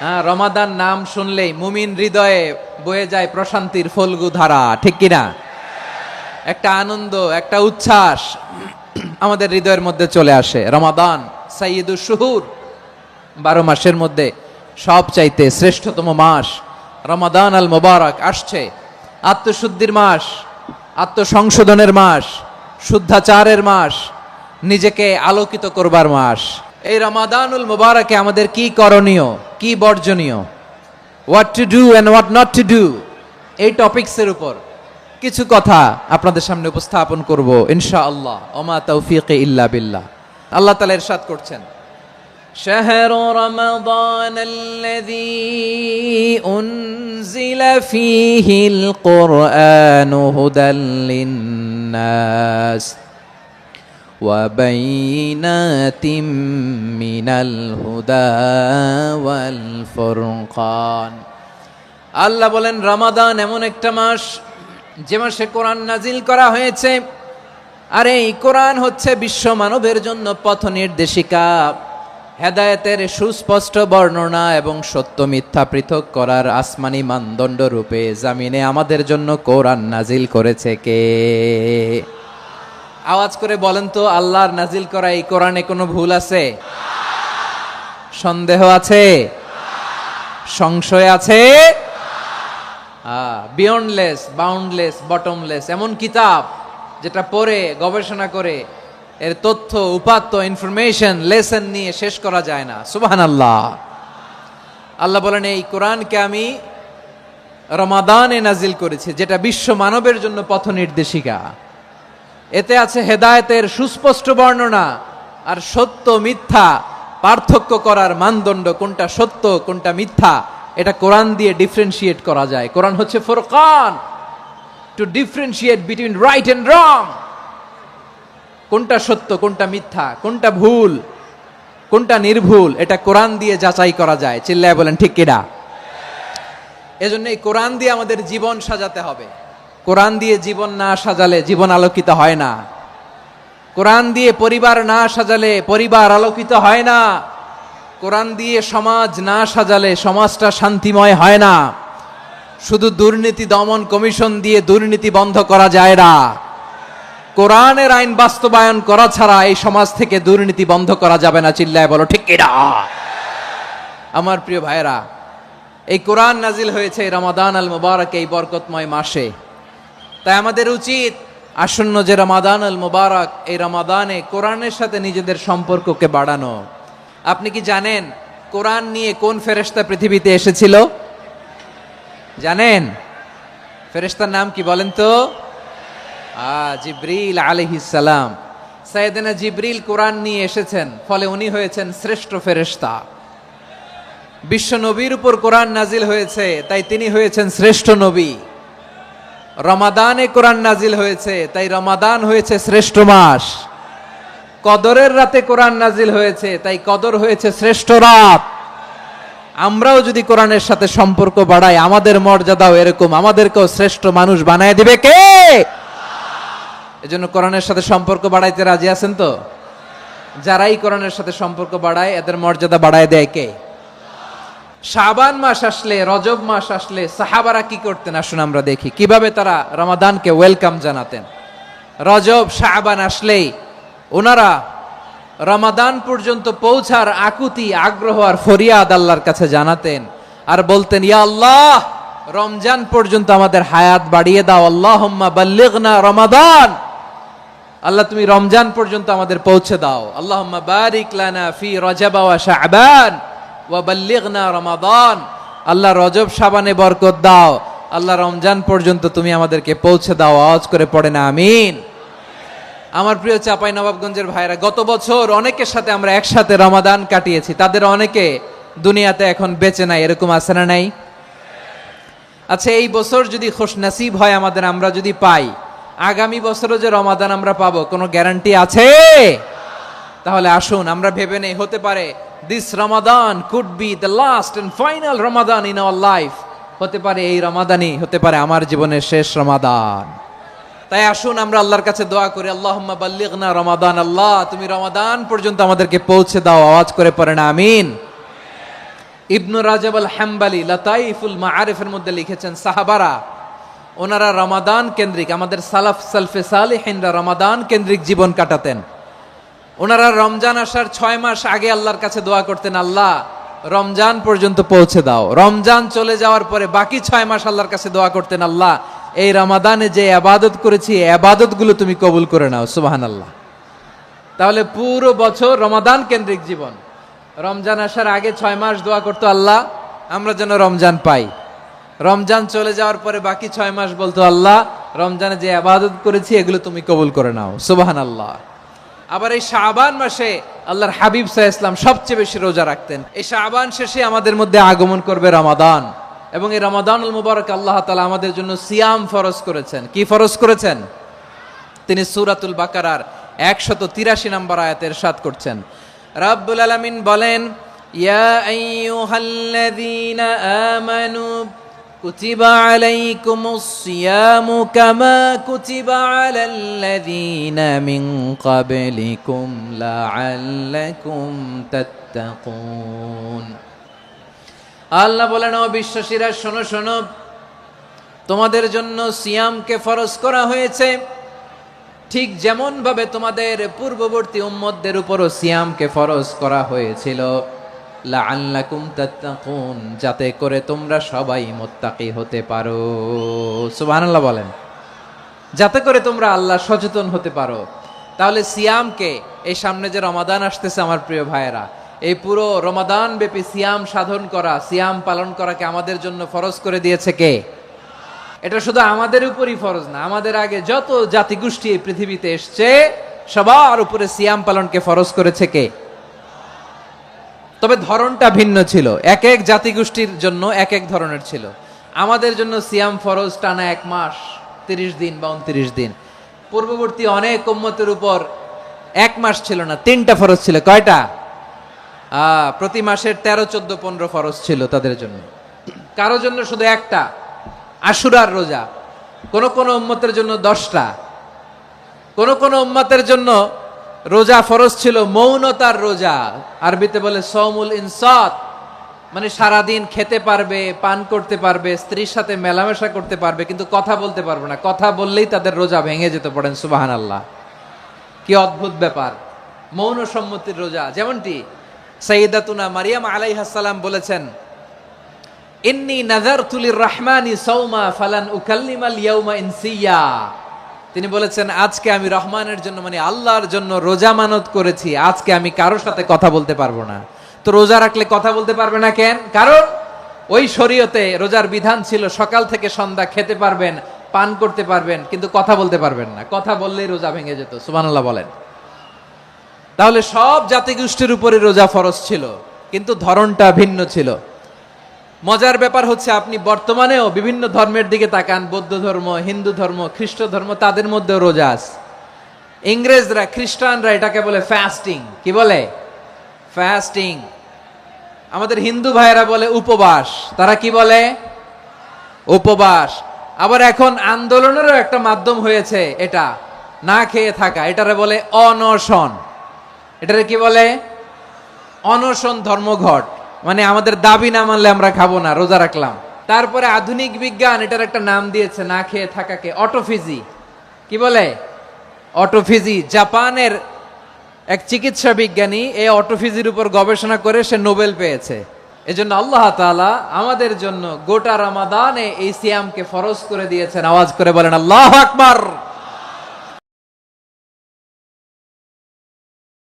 হ্যাঁ, রমাদান নাম শুনলেই মুমিন হৃদয়ে বয়ে যায় প্রশান্তির ফল্গু ধারা, ঠিক কিনা? একটা আনন্দ, একটা উচ্ছ্বাস আমাদের হৃদয়ের মধ্যে চলে আসে। রমাদান সাইয়্যিদুশ শুহুর, 12 মাসের মধ্যে সব চাইতে শ্রেষ্ঠতম মাস রমাদান আল মুবারক আসছে। আত্মশুদ্ধির মাস, আত্মসংশোধনের মাস, শুদ্ধাচারের মাস, নিজেকে আলোকিত করবার মাস। এই রমাদানুল মুবারকে আমাদের কি করণীয়, কি বর্জনীয়, what to do and what not to do, এই টপিকসের উপর কিছু কথা আপনাদের সামনে উপস্থাপন করব ইনশাআল্লাহ। ওমা তাওফীকি ইল্লা বিল্লাহ। আল্লাহ তাআলা ইরশাদ করছেন, শাহরু রমাদান আল্লাযী উনজিলা ফীহিল কুরআনু হুদাল লিন্নাস ওয়া বাইয়িনাতিম মিনাল হুদা ওয়াল ফুরকান। আল্লাহ বলেন, রমাদান এমন একটা মাস যে মাসে কোরআন নাজিল করা হয়েছে। আর এই কোরআন হচ্ছে বিশ্ব মানবের জন্য পথ নির্দেশিকা, হেদায়েতের সুস্পষ্ট বর্ণনা এবং সত্য মিথ্যা পৃথক করার আসমানি মানদণ্ড রূপে জামিনে আমাদের জন্য কোরআন নাজিল করেছে কে? আওয়াজ করে বলেন তো, আল্লাহর নাজিল করা এই কোরআনে কোনো ভুল আছে? সন্দেহ আছে? সংশয় আছে? বিয়ন্ডলেস, বাউন্ডলেস, বটমলেস, এমন কিতাব যেটা পড়ে গবেষণা করে এর তথ্য, উপাত্ত, ইনফরমেশন, লেসন নিয়ে শেষ করা যায় না। সুবহানাল্লাহ। আল্লাহ বলেন, এই কোরআনকে আমি রমাদানে নাজিল করেছি, যেটা বিশ্ব মানবের জন্য পথ নির্দেশিকা। এতে আছে হেদায়েতের সুস্পষ্ট বর্ণনা আর সত্য মিথ্যা পার্থক্য করার মানদণ্ড, কোনটা সত্য কোনটা মিথ্যা এটা কোরআন দিয়ে ডিফারেন্সিয়েট করা যায়। কোরআন হচ্ছে ফুরকান, to differentiate between right and wrong. কোনটা সত্য কোনটা মিথ্যা, কোনটা ভুল কোনটা নির্ভুল, এটা কোরআন দিয়ে যাচাই করা যায়। চিল্লায় বলেন ঠিক কিনা? এজন্য এই কোরআন দিয়ে আমাদের জীবন সাজাতে হবে। কোরআন দিয়ে জীবন না সাজালে জীবন আলোকিত হয় না। কোরআন দিয়ে পরিবার না সাজালে পরিবার আলোকিত হয় না। কোরআন দিয়ে সমাজ না সাজালে সমাজটা শান্তিময় হয় না। শুধু দুর্নীতি দমন কমিশন দিয়ে দুর্নীতি বন্ধ করা যায় না। কোরআনের আইন বাস্তবায়ন করা ছাড়া এই সমাজ থেকে দুর্নীতি বন্ধ করা যাবে না। চিল্লায় বলো ঠিক কিনা? আমার প্রিয় ভাইরা, এই কোরআন নাজিল হয়েছে রমাদান আল মুবারক, এই বরকতময় মাসে। তাই আমাদের উচিত আসন্ন যে রমাদান আল মুবারক, এই রমাদানে কোরআনের সাথে নিজেদের সম্পর্ককে বাড়ানো। আপনি কি জানেন কোরআন নিয়ে কোন ফেরেশতা পৃথিবীতে এসেছিল? জানেন? ফেরেশতার নাম কি বলেন তো? জিবরিল আলাইহিস সালাম। সাইয়েদনা জিবরিল কোরআন নিয়ে এসেছেন, ফলে উনি হয়েছেন শ্রেষ্ঠ ফেরেশতা। বিশ্ব নবীর উপর কোরআন নাজিল হয়েছে, তাই তিনি হয়েছেন শ্রেষ্ঠ নবী। রমাদানে কোরআন নাজিল হয়েছে, তাই রমাদান হয়েছে শ্রেষ্ঠ মাস। কদরের রাতে কোরআন নাজিল হয়েছে, তাই কদর হয়েছে শ্রেষ্ঠ রাত। আমরাও যদি কোরআনের সাথে সম্পর্ক বাড়াই, আমাদের মর্যাদাও এরকম, আমাদেরকেও শ্রেষ্ঠ মানুষ বানায় দিবে কে? এজন্য কোরআনের সাথে সম্পর্ক বাড়াইতে রাজি আছেন তো? যারাই কোরআনের সাথে সম্পর্ক বাড়ায় এদের মর্যাদা বাড়ায় দেয় কে? শাবান মাস আসলে, রজব মাস আসলে সাহাবারা কি করতেন আসুন আমরা দেখি কিভাবে তারা রমাদানকে ওয়েলকাম জানাতেন। রজব শাবান আসলেই ওনারা রমাদান পর্যন্ত পৌঁছার আকুতি, আগ্রহ আর ফরিয়াদ আল্লাহর কাছে জানাতেন আর বলতেন, ইয়া আল্লাহ, রমজান পর্যন্ত আমাদের হায়াত বাড়িয়ে দাও। আল্লাহুম্মা বাল্লিগনা রমাদান, আল্লাহ তুমি রমজান পর্যন্ত আমাদের পৌঁছে দাও। আল্লাহুম্মা বারিক লানা ফি রজব ওয়া শাবান ওয়া বাল্লিগনা রমাদান, আল্লাহ রজব শাবানে বরকত দাও, আল্লাহ রমজান পর্যন্ত তুমি আমাদেরকে পৌঁছে দাও। আওয়াজ করে পড়েন আমিন। আমার প্রিয় চাপাই নবাবগঞ্জের ভাইরা, গত বছর অনেকের সাথে আমরা একসাথে রমাদান কাটিয়েছি, তাদের অনেকে দুনিয়াতে এখন বেঁচে নাই, এরকম আছে না নাই? আচ্ছা, এই বছর যদি খুশনসিব হয় আমাদের, আমরা যদি পাই, আগামী বছরও যে রমাদান আমরা পাবো কোনো গ্যারান্টি আছে? তাহলে আসুন আমরা ভেবে নেই, হতে পারে this Ramadan could be the last and final Ramadan in our life. হতে পারে এই রমাদানই হতে পারে আমার জীবনের শেষ রমাদান। তাই আসুন আমরা আল্লাহর কাছে দোয়া করি, আল্লাহুম্মা বাল্লিগনা রমাদান, আল্লাহ তুমি রমাদান পর্যন্ত আমাদেরকে পৌঁছে দাও। আওয়াজ করে পড়েন আমিন। ইবনু রাজাব আল হাম্বালি লাতাইফুল মাআরিফের মধ্যে লিখেছেন, সাহাবারা ওনারা রমাদান কেন্দ্রিক, আমাদের সালফে সালেহিনরা রমাদান কেন্দ্রিক জীবন কাটাতেন। ওনারা রমজান আসার 6 মাস আগে আল্লাহর কাছে দোয়া করতেন, আল্লাহ রমজান পর্যন্ত পৌঁছে দাও। রমজান চলে যাওয়ার পরে বাকি 6 মাস আল্লাহর কাছে দোয়া করতেন, আল্লাহ এই রমাদানে যে ইবাদত করেছি এই ইবাদতগুলো তুমি কবুল করে নাও। সুবহানাল্লাহ। তাহলে পুরো বছর রমাদান কেন্দ্রিক জীবন। রমজান আসার আগে 6 মাস দোয়া করতো, আল্লাহ আমরা যেন রমজান পাই। রমজান চলে যাওয়ার পরে বাকি 6 মাস বলতো, আল্লাহ রমজানে যে ইবাদত করেছি এগুলো তুমি কবুল করে নাও। সুবহানাল্লাহ। আবার এই শাবান মাসে আল্লাহর হাবিব সাল্লাল্লাহু আলাইহি ওয়াসাল্লাম সবচেয়ে বেশি রোজা রাখতেন। এই শাবান শেষে আমাদের মধ্যে আগমন করবে রমাদান, এবং এই রমাদানুল মুবারক আল্লাহ তাআলা আমাদের জন্য সিয়াম ফরজ করেছেন। কি ফরজ করেছেন? তিনি সূরাতুল বাকারার 183 নম্বর আয়াতে ইরশাদ করছেন, রাব্বুল আলামিন বলেন, ইয়া আইয়ুহাল্লাযীনা আমানু কুতিবা আলাইকুমুস সিয়ামু কামা কুতিবা আলাল্লাযীনা মিন ক্বাবলিকুম লাআল্লাকুম তাত্তাকুন। আল্লাহ বলেন, ও বিশ্বাসীরা শোনো শোনো, তোমাদের জন্য সিয়ামকে ফরজ করা হয়েছে, ঠিক যেমন ভাবে তোমাদের পূর্ববর্তী উম্মতদের উপরও সিয়ামকে ফরজ করা হয়েছিল, লাআল্লাকুম তাত্তাকুন, যাতে করে তোমরা সবাই মুত্তাকি হতে পারো। সুবহানাল্লাহ বলেন, যাতে করে তোমরা আল্লাহ সচেতন হতে পারো। তাহলে সিয়ামকে, এই সামনে যে রমাদান আসতেছে আমার প্রিয় ভাইয়েরা, এই পুরো রমাদান ব্যাপী সিয়াম সাধন করা, সিয়াম পালন করাকে আমাদের জন্য ফরজ করে দিয়েছে কে? এটা শুধু আমাদের উপরই ফরজ না, আমাদের আগে যত জাতিগোষ্ঠী এই পৃথিবীতে এসছে সবার উপরে সিয়াম পালনকে ফরজ করেছে কে? তবে ধরনটা ভিন্ন ছিল, এক এক জাতিগোষ্ঠীর জন্য এক এক ধরনের ছিল। আমাদের জন্য সিয়াম ফরজ টানা 1 মাস 30 দিন বা 29 দিন। পূর্ববর্তী অনেক উম্মতের উপর 1 মাস ছিল না, 3টা ফরজ ছিল। কয়টা? প্রতি মাসের 13, 14, 15 ফরজ ছিল তাদের জন্য। কারো জন্য শুধু একটা, আশুরার রোজা। কোন কোন উম্মতের জন্য 10টা। কোন কোন উম্মতের জন্য রোজা ফরজ ছিল মৌনতার রোজা, আরবিতে বলে সওমুল ইনসাত, মানে সারাদিন খেতে পারবে, পান করতে পারবে, স্ত্রীর সাথে মেলামেশা করতে পারবে, কিন্তু কথা বলতে পারবে না। কথা বললেই তাদের রোজা ভেঙে যেতে। পড়েন সুবহানাল্লাহ। কি অদ্ভুত ব্যাপার, মৌন সম্মতির রোজা। যেমনটি সাইয়্যিদাতুনা মারিয়াম আলাইহাস সালাম বলেছেন, ইন্নী নাযারতু লির-রাহমানি সাওমা ফালান উকাল্লিমাল ইয়াওমা ইনসিয়া। তিনি বলেছেন, আজকে আমি রহমানের জন্য, মানে আল্লাহর জন্য রোজা মানত করেছি, আজকে আমি কারোর সাথে কথা বলতে পারবো না। তো রোজা রাখলে কথা বলতে পারবে না কেন? কারণ ওই শরীয়তে রোজার বিধান ছিল সকাল থেকে সন্ধ্যা খেতে পারবেন, পান করতে পারবেন, কিন্তু কথা বলতে পারবেন না। কথা বললেই রোজা ভেঙে যেত। সুবহানাল্লাহ বলেন। তাহলে সব জাতিগোষ্ঠীর উপরে রোজা ফরজ ছিল, কিন্তু ধরনটা ভিন্ন ছিল। মজার ব্যাপার হচ্ছে, আপনি বর্তমানেও বিভিন্ন ধর্মের দিকে তাকান, বৌদ্ধ ধর্ম, হিন্দু ধর্ম, খ্রিস্ট ধর্ম, তাদের মধ্যেও রোজা আছে। ইংরেজরা, খ্রিস্টানরা এটাকে বলে ফাস্টিং। কি বলে? ফাস্টিং। আমাদের হিন্দু ভাইয়েরা বলে উপবাস। তারা কি বলে? উপবাস। আবার এখন আন্দোলনেরও একটা মাধ্যম হয়েছে এটা, না খেয়ে থাকা। এটারে বলে অনশন। এটারে কি বলে? অনশন ধর্মঘট। মানে আমাদের দাবি না মানলে আমরা খাবো না, রোজা রাখলাম। তারপরে আধুনিক বিজ্ঞান এটার একটা নাম দিয়েছে না খেয়ে থাকাকে, অটোফিজি। কি বলে? অটোফিজি। জাপানের এক চিকিৎসা বিজ্ঞানী এই অটোফিজির উপর গবেষণা করে সে নোবেল পেয়েছে। এজন্য আল্লাহ তাআলা আমাদের জন্য গোটা রমাদানে এই সিয়ামকে ফরজ করে দিয়েছেন। আওয়াজ করে বলেন আল্লাহু আকবার।